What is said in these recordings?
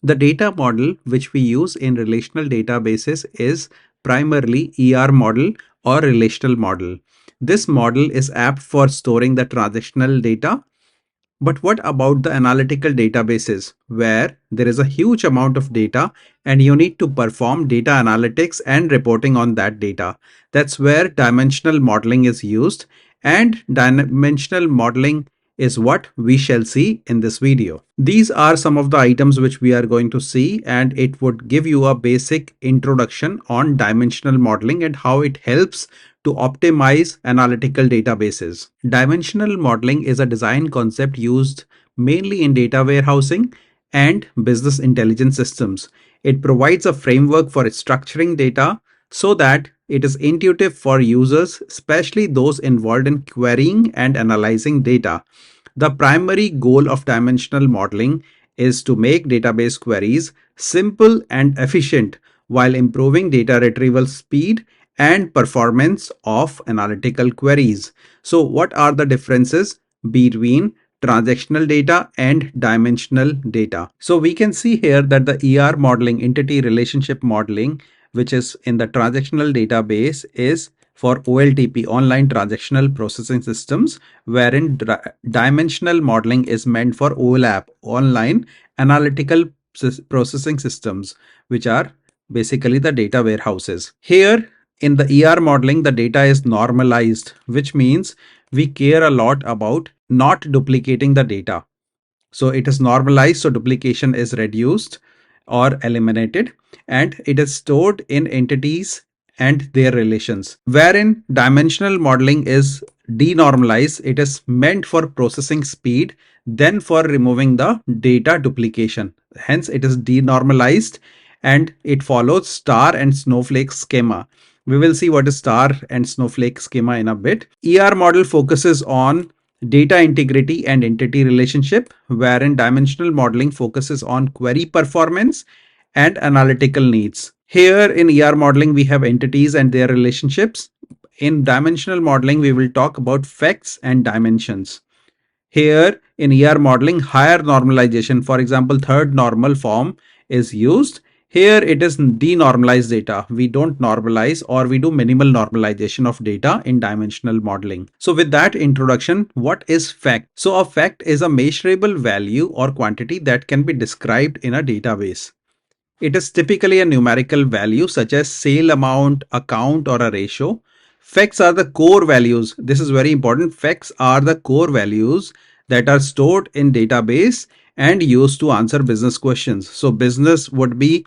The data model which we use in relational databases is primarily ER model or relational model. This model is apt for storing the transactional data. But what about the analytical databases where there is a huge amount of data and you need to perform data analytics and reporting on that data? That's where dimensional modeling is used, and dimensional modeling is what we shall see in this video. These are some of the items which we are going to see, and it would give you a basic introduction on dimensional modeling and how it helps to optimize analytical databases. Dimensional modeling is a design concept used mainly in data warehousing and business intelligence systems. It provides a framework for structuring data so that it is intuitive for users, especially those involved in querying and analyzing data. The primary goal of dimensional modeling is to make database queries simple and efficient while improving data retrieval speed and performance of analytical queries. So, what are the differences between transactional data and dimensional data? So, we can see here that the ER modeling, entity relationship modeling, which is in the transactional database, is for OLTP, online transactional processing systems, wherein dimensional modeling is meant for OLAP, online analytical processing systems, which are basically the data warehouses. Here in the ER modeling, the data is normalized, which means we care a lot about not duplicating the data. So it is normalized, so duplication is reduced or eliminated, and it is stored in entities and their relations. Wherein dimensional modeling is denormalized, it is meant for processing speed, then for removing the data duplication. Hence, it is denormalized and it follows star and snowflake schema. We will see what is star and snowflake schema in a bit. ER model focuses on data integrity and entity relationship, wherein dimensional modeling focuses on query performance and analytical needs. Here in ER modeling, we have entities and their relationships. In dimensional modeling, we will talk about facts and dimensions. Here in ER modeling, higher normalization, for example, third normal form is used. Here it is denormalized data. We don't normalize, or we do minimal normalization of data in dimensional modeling. So with that introduction, what is fact? So a fact is a measurable value or quantity that can be described in a database. It is typically a numerical value such as sale amount, account, or a ratio. Facts are the core values. This is very important. Facts are the core values that are stored in database and used to answer business questions. So business would be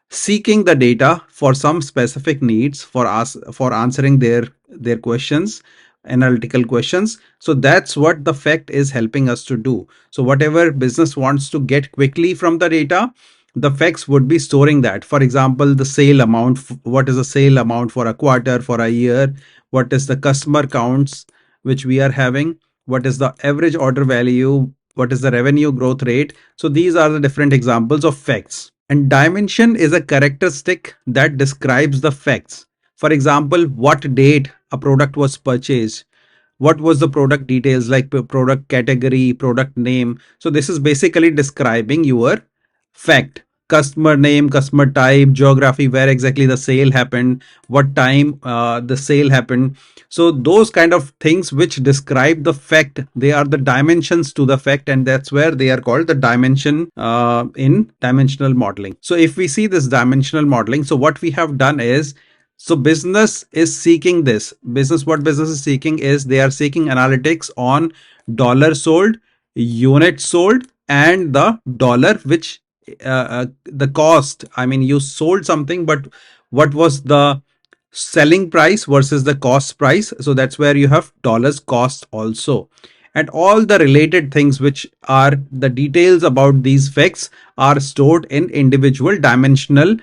seeking the data for some specific needs for us for answering their questions, analytical questions. So that's what the fact is helping us to do. So whatever business wants to get quickly from the data, the facts would be storing that. For example, the sale amount, what is the sale amount for a quarter, for a year, what is the customer counts which we are having, what is the average order value, what is the revenue growth rate. So these are the different examples of facts. And dimension is a characteristic that describes the facts. For example, what date a product was purchased, what was the product details like product category, product name. So this is basically describing your fact. Customer name, customer type, geography, where exactly the sale happened, what time the sale happened. So those kind of things which describe the fact, they are the dimensions to the fact, and that's where they are called the dimension in dimensional modeling. So if we see this dimensional modeling, so what we have done is, so business is seeking this. What business is seeking is they are seeking analytics on dollar sold, unit sold, and the dollar which the cost. I mean, you sold something, but what was the selling price versus the cost price? So that's where you have dollars cost also. And all the related things which are the details about these facts are stored in individual dimensional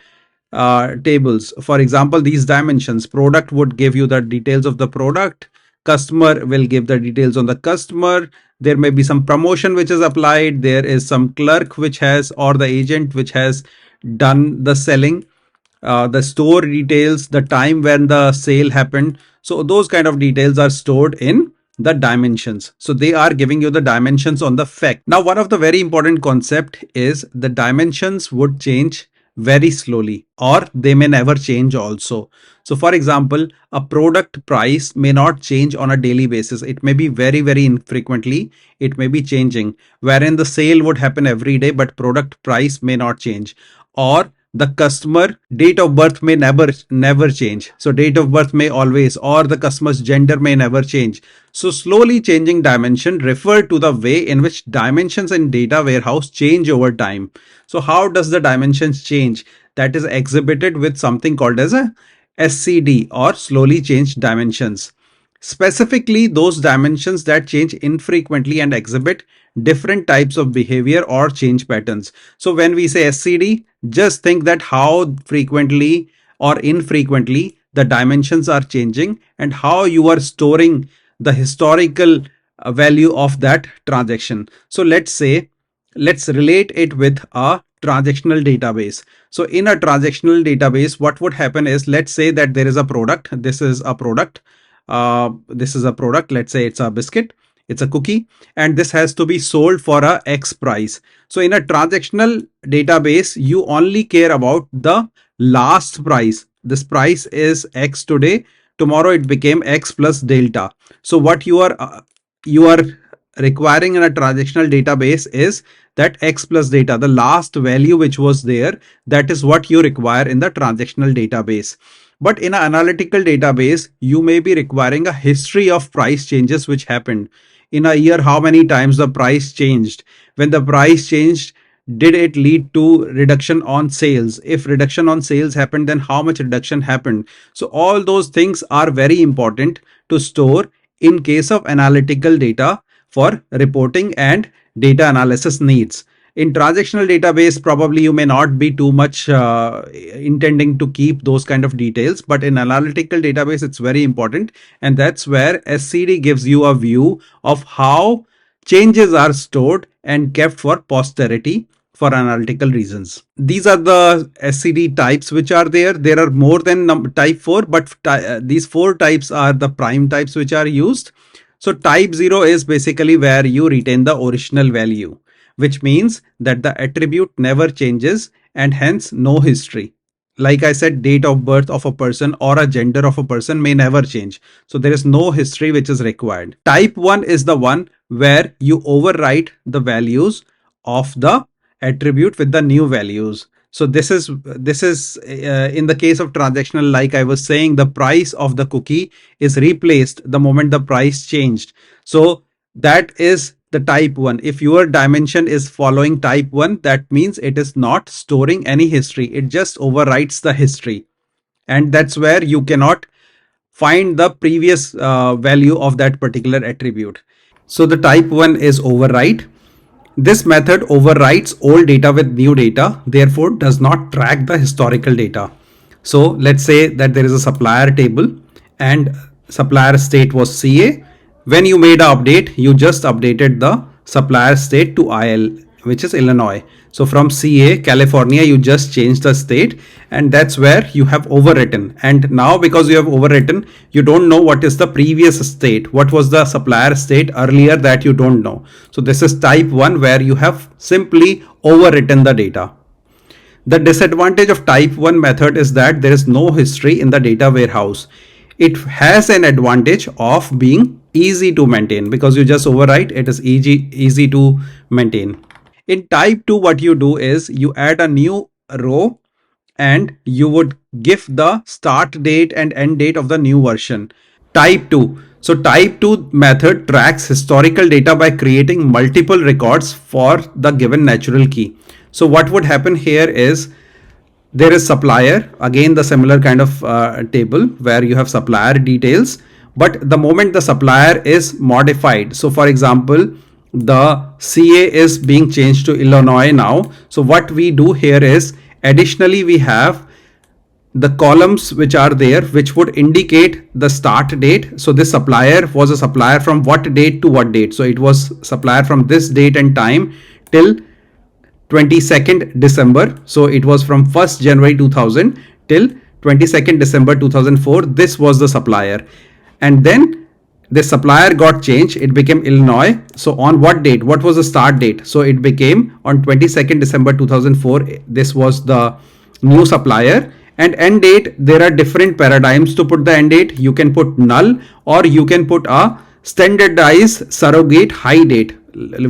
tables. For example, these dimensions, product would give you the details of the product, customer will give the details on the customer, there may be some promotion which is applied, there is some clerk which has, or the agent which has done the selling, the store details, the time when the sale happened. So those kind of details are stored in the dimensions. So they are giving you the dimensions on the fact. Now, one of the very important concept is the dimensions would change very slowly, or they may never change also. So for example, a product price may not change on a daily basis. It may be very, very infrequently. It may be changing, wherein the sale would happen every day, but product price may not change. Or the customer date of birth may never change. So date of birth may always, or the customer's gender may never change. So slowly changing dimension refer to the way in which dimensions in data warehouse change over time. So how does the dimensions change? That is exhibited with something called as a SCD, or slowly changed dimensions. Specifically, those dimensions that change infrequently and exhibit different types of behavior or change patterns. So when we say SCD, just think that how frequently or infrequently the dimensions are changing and how you are storing the historical value of that transaction. So let's relate it with a transactional database. So in a transactional database, what would happen is, let's say that there is a product. This is a product. This is a product. Let's say it's a biscuit. It's a cookie, and this has to be sold for a X price. So in a transactional database, you only care about the last price. This price is X today. Tomorrow it became X plus delta. So what you are requiring in a transactional database is that X plus data, the last value which was there, that is what you require in the transactional database. But in an analytical database, you may be requiring a history of price changes which happened in a year. How many times the price changed? When the price changed, did it lead to reduction on sales? If reduction on sales happened, then how much reduction happened? So all those things are very important to store in case of analytical data for reporting and data analysis needs. In transactional database, probably you may not be too much intending to keep those kind of details, but in analytical database, it's very important. And that's where SCD gives you a view of how changes are stored and kept for posterity for analytical reasons. These are the SCD types which are there. There are more than type 4, but these 4 types are the prime types which are used. So type 0 is basically where you retain the original value, which means that the attribute never changes and hence no history. Like I said, date of birth of a person or a gender of a person may never change. So there is no history which is required. Type 1 is the one where you overwrite the values of the attribute with the new values. So this is in the case of transactional, like I was saying, the price of the cookie is replaced the moment the price changed. So that is the type 1. If your dimension is following type 1, that means it is not storing any history. It just overwrites the history. And that's where you cannot find the previous value of that particular attribute. So the type 1 is overwrite. This method overwrites old data with new data, therefore does not track the historical data. So let's say that there is a supplier table and supplier state was CA. When you made an update, you just updated the supplier state to IL, which is Illinois. So from CA, California, you just changed the state, and that's where you have overwritten. And now because you have overwritten, you don't know what is the previous state. What was the supplier state earlier that you don't know. So this is type 1 where you have simply overwritten the data. The disadvantage of type 1 method is that there is no history in the data warehouse. It has an advantage of being easy to maintain because you just overwrite, it is easy to maintain. In type 2, what you do is you add a new row and you would give the start date and end date of the new version. Type 2. So type 2 method tracks historical data by creating multiple records for the given natural key. So what would happen here is there is supplier, again the similar kind of table where you have supplier details, but the moment the supplier is modified, so for example the CA is being changed to Illinois now. So what we do here is additionally we have the columns which are there which would indicate the start date. So this supplier was a supplier from what date to what date. So it was supplier from this date and time till 22nd December. So it was from 1st January 2000 till 22nd December 2004. This was the supplier. And then this supplier got changed, it became Illinois. So on what date, what was the start date? So it became on 22nd December 2004. This was the new supplier. And end date, there are different paradigms to put the end date. You can put null, or you can put a standardized surrogate high date,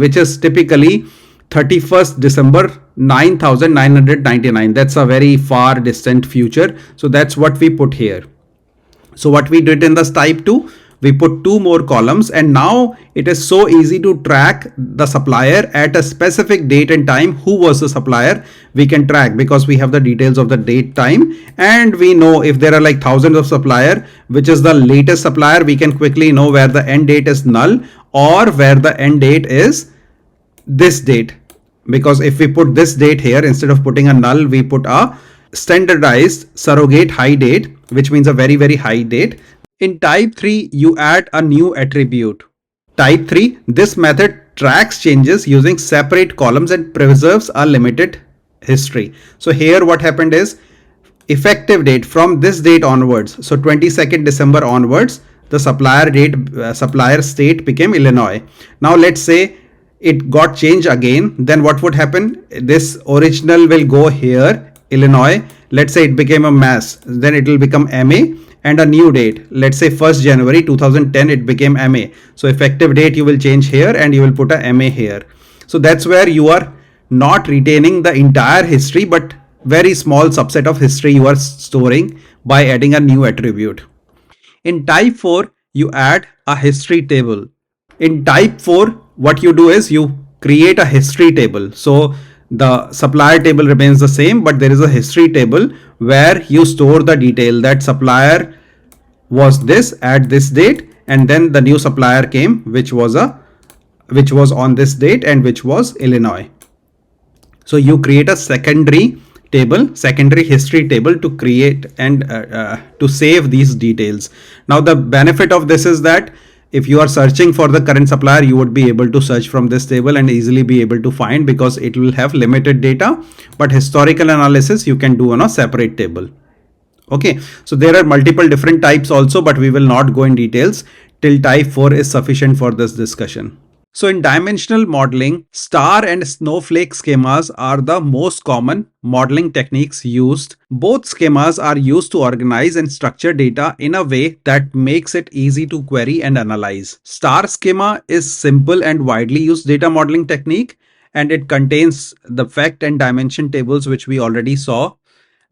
which is typically 31st December 9999. That's a very far distant future. So that's what we put here. So what we did in this type 2, we put two more columns, and now it is so easy to track the supplier at a specific date and time. Who was the supplier? We can track because we have the details of the date, time, and we know if there are like thousands of supplier, which is the latest supplier. We can quickly know where the end date is null or where the end date is this date, because if we put this date here, instead of putting a null, we put a standardized surrogate high date, which means a very high date. In type 3, you add a new attribute. Type 3, this method tracks changes using separate columns and preserves a limited history. So here what happened is, effective date from this date onwards, so 22nd December onwards, the supplier date, supplier state became Illinois. Now let's say it got changed again, then what would happen? This original will go here, Illinois. Let's say it became a mass, then it will become MA, and a new date, let's say 1st January 2010, it became MA. So effective date you will change here and you will put a MA here. So that's where you are not retaining the entire history, but very small subset of history you are storing by adding a new attribute. In type 4, you add a history table. In type 4, what you do is you create a history table. So the supplier table remains the same, but there is a history table where you store the detail that supplier was this at this date, and then the new supplier came, which was on this date and which was Illinois. So you create a secondary table, secondary history table to create and to save these details. Now the benefit of this is that if you are searching for the current supplier, you would be able to search from this table and easily be able to find, because it will have limited data, but historical analysis you can do on a separate table. Okay, so there are multiple different types also, but we will not go in details till type 4 is sufficient for this discussion. So in dimensional modeling, star and snowflake schemas are the most common modeling techniques used. Both schemas are used to organize and structure data in a way that makes it easy to query and analyze. Star schema is simple and widely used data modeling technique, and it contains the fact and dimension tables, which we already saw.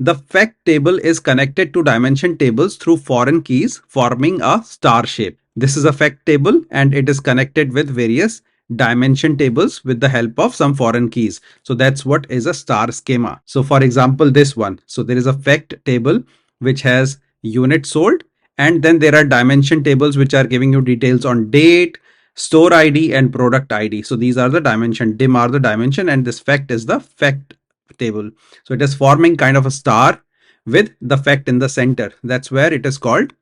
The fact table is connected to dimension tables through foreign keys, forming a star shape. This is a fact table and it is connected with various dimension tables with the help of some foreign keys. So that's what is a star schema. So for example, this one. So there is a fact table which has unit sold, and then there are dimension tables which are giving you details on date, store ID, and product ID. So these are the dimension. Dim are the dimension, and this fact is the fact table. So it is forming kind of a star with the fact in the center. That's where it is called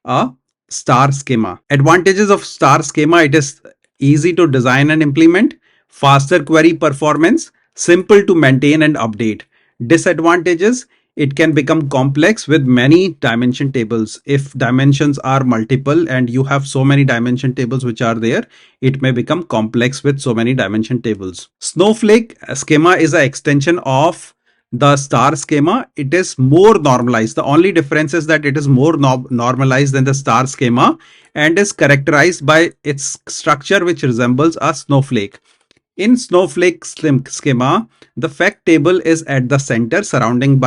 a star schema. Advantages of star schema: it is easy to design and implement, faster query performance, simple to maintain and update. Disadvantages: it can become complex with many dimension tables. If dimensions are multiple and you have so many dimension tables which are there, it may become complex with so many dimension tables. Snowflake schema is an extension of the star schema. It is more normalized. The only difference is that it is more normalized than the star schema and is characterized by its structure, which resembles a snowflake. In Snowflake schema, the fact table is at the center, surrounded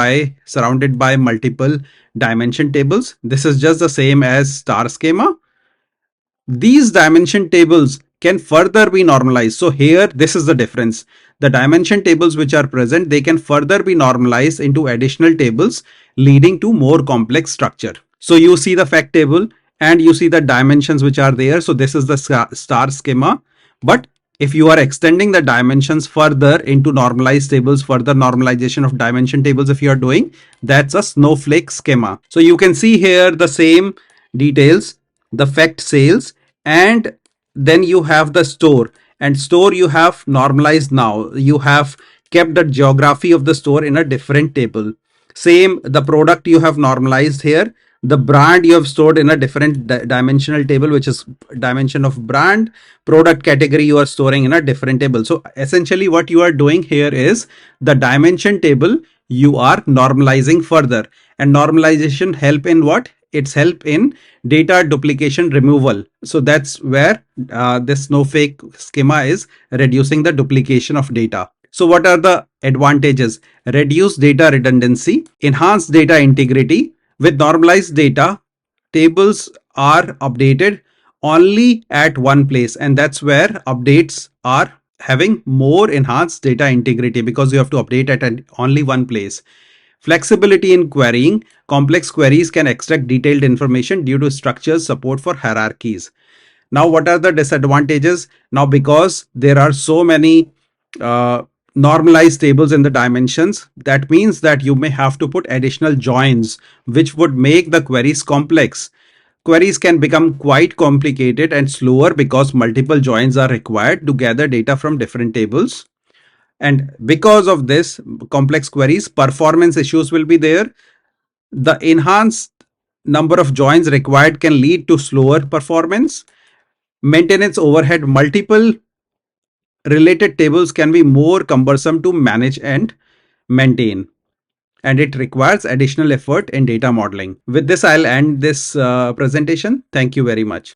by multiple dimension tables. This is just the same as star schema. These dimension tables can further be normalized. So here, this is the difference. The dimension tables which are present, they can further be normalized into additional tables, leading to more complex structure. So you see the fact table and you see the dimensions which are there. So this is the star schema. But if you are extending the dimensions further into normalized tables, further normalization of dimension tables, if you are doing, that's a Snowflake schema. So you can see here the same details, the fact sales, and then you have the store, and store you have normalized. Now you have kept the geography of the store in a different table. Same, the product you have normalized here. The brand you have stored in a different dimensional table, which is dimension of brand. Product category you are storing in a different table. So essentially what you are doing here is the dimension table you are normalizing further. And normalization help in what? It's help in data duplication removal. So that's where this Snowflake schema is reducing the duplication of data. So what are the advantages? Reduce data redundancy, enhance data integrity. With normalized data, tables are updated only at one place, and that's where updates are having more enhanced data integrity because you have to update at only one place. Flexibility in querying. Complex queries can extract detailed information due to structures support for hierarchies. Now, what are the disadvantages? Now, because there are so many uh, normalized tables in the dimensions, that means that you may have to put additional joins, which would make the queries complex. Queries can become quite complicated and slower because multiple joins are required to gather data from different tables. And because of this complex queries, performance issues will be there. The enhanced number of joins required can lead to slower performance. Maintenance overhead. Multiple related tables can be more cumbersome to manage and maintain, and it requires additional effort in data modeling. With this, I'll end this presentation. Thank you very much.